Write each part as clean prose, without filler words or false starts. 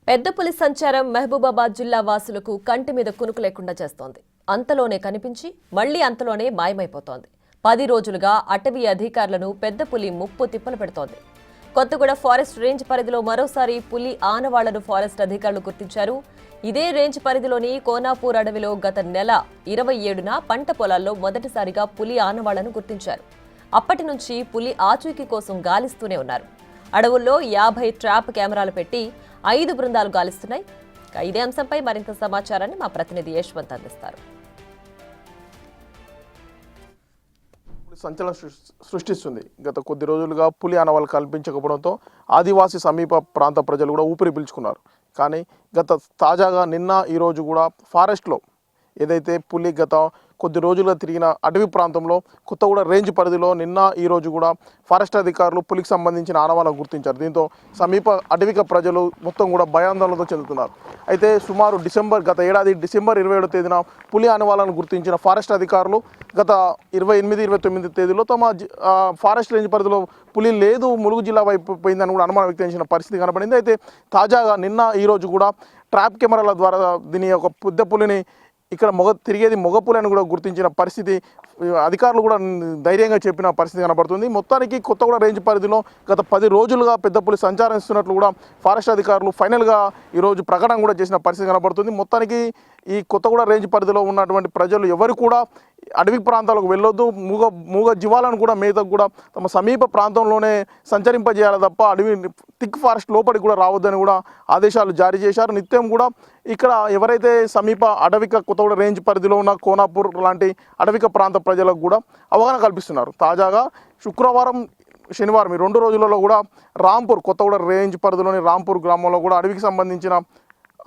పెద్దపులి సంచారం మహబూబాబాద్ జిల్లా వాసులకు కంటి మీద కునుకు లేకుండా చేస్తోంది. అంతలోనే కనిపించి మళ్లీ అంతలోనే మాయమైపోతోంది. 10 రోజులుగా అటవీ అధికారులను పెద్దపులి ముప్పు తిప్పలు పెడుతోంది. కొత్తగూడ ఫారెస్ట్ రేంజ్ పరిధిలో మరోసారి పులి ఆనవాళ్లను ఫారెస్ట్ అధికారులు గుర్తించారు. ఇదే రేంజ్ పరిధిలోని కోనాపూర్ అడవిలో గత నెల 27న పంట పొలాల్లో మొదటిసారిగా పులి ఆనవాళ్లను గుర్తించారు. అప్పటి నుంచి పులి ఆచూకీ కోసం గాలిస్తూనే ఉన్నారు. అడవుల్లో 50 ట్రాప్ కెమెరాలు పెట్టి 5 బృందాలు గాలిస్తున్నాయి. ఇదే అంశంపై మరింత సమాచారాన్ని మా ప్రతినిధి యశ్వంత్ అందిస్తారు. సంచలనం సృష్టిస్తుంది. గత కొద్ది రోజులుగా పులి ఆనవాళ్లు కల్పించకపోవడంతో ఆదివాసీ సమీప ప్రాంత ప్రజలు కూడా ఊపిరి పీల్చుకున్నారు. కానీ తాజాగా నిన్న ఈరోజు కూడా ఫారెస్ట్లో ఏదైతే పులి గత కొద్ది రోజులుగా తిరిగిన అటవీ ప్రాంతంలో కొత్తగూడ రేంజ్ పరిధిలో నిన్న ఈరోజు కూడా ఫారెస్ట్ అధికారులు పులికి సంబంధించిన ఆనవాళ్లను గుర్తించారు. దీంతో సమీప అటవిక ప్రజలు మొత్తం కూడా భయాందోళనతో చెందుతున్నారు. అయితే సుమారు గత ఏడాది డిసెంబర్ 27వ తేదీన పులి ఆనవాళ్లను గుర్తించిన ఫారెస్ట్ అధికారులు గత 28, 29 తేదీలో తమ ఫారెస్ట్ రేంజ్ పరిధిలో పులి లేదు, ములుగు జిల్లా వైపు పోయిందని కూడా అనుమానం వ్యక్తం చేసిన పరిస్థితి కనబడింది. అయితే తాజాగా నిన్న ఈరోజు కూడా ట్రాప్ కెమెరాల ద్వారా దీని ఒక పెద్ద పులిని ఇక్కడ తిరిగేది మొగపులని కూడా గుర్తించిన పరిస్థితి అధికారులు కూడా ధైర్యంగా చెప్పిన పరిస్థితి కనబడుతుంది. మొత్తానికి కొత్తగూడ రేంజ్ పరిధిలో గత 10 రోజులుగా పెద్ద పులి సంచరిస్తున్నట్లు కూడా ఫారెస్ట్ అధికారులు ఫైనల్గా ఈరోజు ప్రకటన కూడా చేసిన పరిస్థితి కనబడుతుంది. మొత్తానికి ఈ కొత్తగూడ రేంజ్ పరిధిలో ఉన్నటువంటి ప్రజలు ఎవరు కూడా అడవి ప్రాంతాలకు వెళ్ళొద్దు, మూగ జీవాలను కూడా మేతకు కూడా తమ సమీప ప్రాంతంలోనే సంచరింపజేయాలి తప్ప అడవి థిక్ ఫారెస్ట్ లోపలికి కూడా రావద్దని కూడా ఆదేశాలు జారీ చేశారు. నిత్యం కూడా ఇక్కడ ఎవరైతే సమీప అడవిక కొత్తగూడ రేంజ్ పరిధిలో ఉన్న కోనాపూర్ లాంటి అడవిక ప్రాంత ప్రజలకు కూడా అవగాహన కల్పిస్తున్నారు. తాజాగా శుక్రవారం, శనివారం ఈ 2 రోజులలో కూడా కొత్తగూడ రేంజ్ పరిధిలోని రాంపూర్ గ్రామంలో కూడా అడవికి సంబంధించిన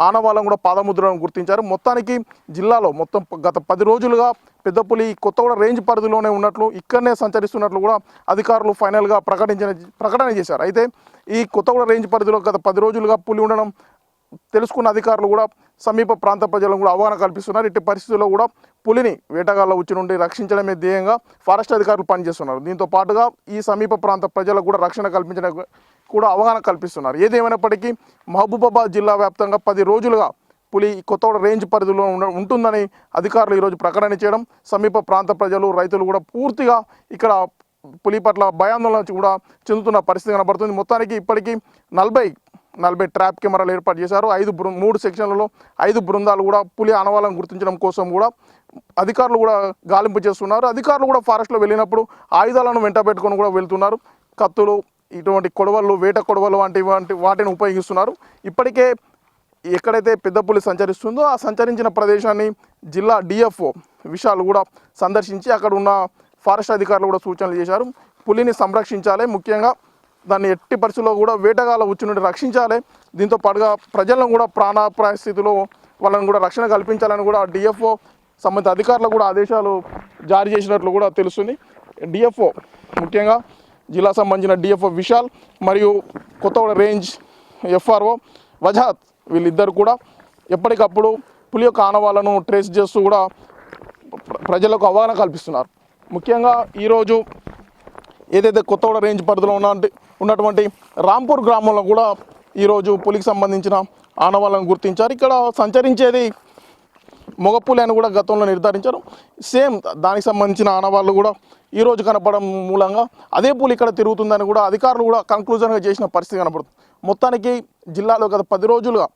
ఆనవాళ్ళను కూడా పాదముద్రలను గుర్తించారు. మొత్తానికి జిల్లాలో గత 10 రోజులుగా పెద్దపులి కొత్తగూడ రేంజ్ పరిధిలోనే ఉన్నట్లు, ఇక్కడనే సంచరిస్తున్నట్లు కూడా అధికారులు ఫైనల్గా ప్రకటన చేశారు. అయితే ఈ కొత్తగూడ రేంజ్ పరిధిలో గత 10 రోజులుగా పులి ఉండడం తెలుసుకున్న అధికారులు కూడా సమీప ప్రాంత ప్రజలను కూడా అవగాహన కల్పిస్తున్నారు. ఇట్టి పరిస్థితుల్లో కూడా పులిని వేటగాళ్ల ఉచ్చి నుండి రక్షించడమే ధ్యేయంగా ఫారెస్ట్ అధికారులు పనిచేస్తున్నారు. దీంతో పాటుగా ఈ సమీప ప్రాంత ప్రజలకు కూడా రక్షణ కల్పించడానికి కూడా అవగాహన కల్పిస్తున్నారు. ఏదేమైనప్పటికీ మహబూబాబాద్ జిల్లా వ్యాప్తంగా 10 రోజులుగా పులి కొత్తగూడ రేంజ్ పరిధిలో ఉంటుందని అధికారులు ఈరోజు ప్రకటన చేయడం, సమీప ప్రాంత ప్రజలు, రైతులు కూడా పూర్తిగా ఇక్కడ పులి పట్ల భయాందోళన కూడా చెందుతున్న పరిస్థితి కనబడుతుంది. మొత్తానికి ఇప్పటికీ 40 ట్రాప్ కెమెరాలు ఏర్పాటు చేశారు. 3 సెక్షన్లలో 5 బృందాలు కూడా పులి ఆనవాళ్లను గుర్తించడం కోసం కూడా అధికారులు కూడా గాలింపు చేస్తున్నారు. అధికారులు కూడా ఫారెస్ట్లో వెళ్ళినప్పుడు ఆయుధాలను వెంట పెట్టుకొని కూడా వెళ్తున్నారు. కత్తులు, ఇటువంటి కొడవళ్ళు, వేట కొడవలు వంటి వాటిని ఉపయోగిస్తున్నారు. ఇప్పటికే ఎక్కడైతే పెద్ద పులి సంచరిస్తుందో ఆ సంచరించిన ప్రదేశాన్ని జిల్లా డిఎఫ్ఓ విశాల్ కూడా సందర్శించి అక్కడ ఉన్న ఫారెస్ట్ అధికారులు కూడా సూచనలు చేశారు. పులిని సంరక్షించాలి, ముఖ్యంగా దాన్ని ఎట్టి పరిస్థితుల్లో కూడా వేటగాళ్ళ ఉచ్చి నుండి రక్షించాలి. దీంతో పాటుగా ప్రజలను కూడా ప్రాణాపాయ స్థితిలో వాళ్ళని కూడా రక్షణ కల్పించాలని కూడా డిఎఫ్ఓ సంబంధిత అధికారులు కూడా ఆదేశాలు జారీ చేసినట్లు కూడా తెలుస్తుంది. డిఎఫ్ఓ ముఖ్యంగా జిల్లా సంబంధించిన డిఎఫ్ఓ విశాల్ మరియు కొత్తగూడ రేంజ్ ఎఫ్ఆర్ఓ వజాత్ వీళ్ళిద్దరు కూడా ఎప్పటికప్పుడు పులి యొక్క ఆనవాళ్లను ట్రేస్ చేస్తూ కూడా ప్రజలకు అవగాహన కల్పిస్తున్నారు. ముఖ్యంగా ఈరోజు ఏదైతే కొత్తగూడ రేంజ్ పరిధిలో ఉన్నటువంటి రాంపూర్ గ్రామంలో కూడా ఈరోజు పులికి సంబంధించిన ఆనవాళ్లను గుర్తించారు. ఇక్కడ సంచరించేది మొగపులి అని కూడా గతంలో నిర్ధారించారు. సేమ్ దానికి సంబంధించిన ఆనవాళ్ళు కూడా ఈరోజు కనపడడం మూలంగా అదే పులి ఇక్కడ తిరుగుతుందని కూడా అధికారులు కూడా కన్క్లూజన్గా చేసిన పరిస్థితి కనపడుతుంది. మొత్తానికి జిల్లాలో గత 10 రోజులుగా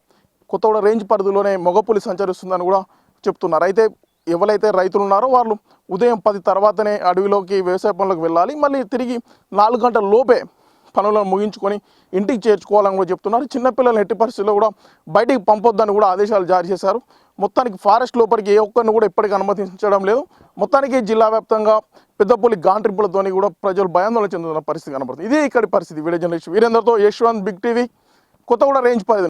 కొత్తగూడ రేంజ్ పరిధిలోనే మొగపులి సంచరిస్తుందని కూడా చెప్తున్నారు. అయితే ఎవరైతే రైతులు ఉన్నారో వాళ్ళు ఉదయం 10 తర్వాతనే అడవిలోకి వ్యవసాయ పనులకు వెళ్ళాలి, మళ్ళీ తిరిగి 4 గంటల లోపే పనులను ముగించుకొని ఇంటికి చేర్చుకోవాలని కూడా చెప్తున్నారు. చిన్నపిల్లలను ఎట్టి పరిస్థితుల్లో కూడా బయటికి పంపొద్దని కూడా ఆదేశాలు జారీ చేశారు. మొత్తానికి ఫారెస్ట్ లోపలికి ఏ ఒక్కరిని కూడా ఇప్పటికీ అనుమతించడం లేదు. మొత్తానికి జిల్లా వ్యాప్తంగా పెద్దపులి గాంట్రింపులతో కూడా ప్రజలు భయాందోళన చెందుతున్న పరిస్థితి కనబడుతుంది. ఇదే ఇక్కడి పరిస్థితి. వీడియో జర్నలిస్ట్ వీరేందర్తో Yashwant, big TV, Kothaguda range పరిధి.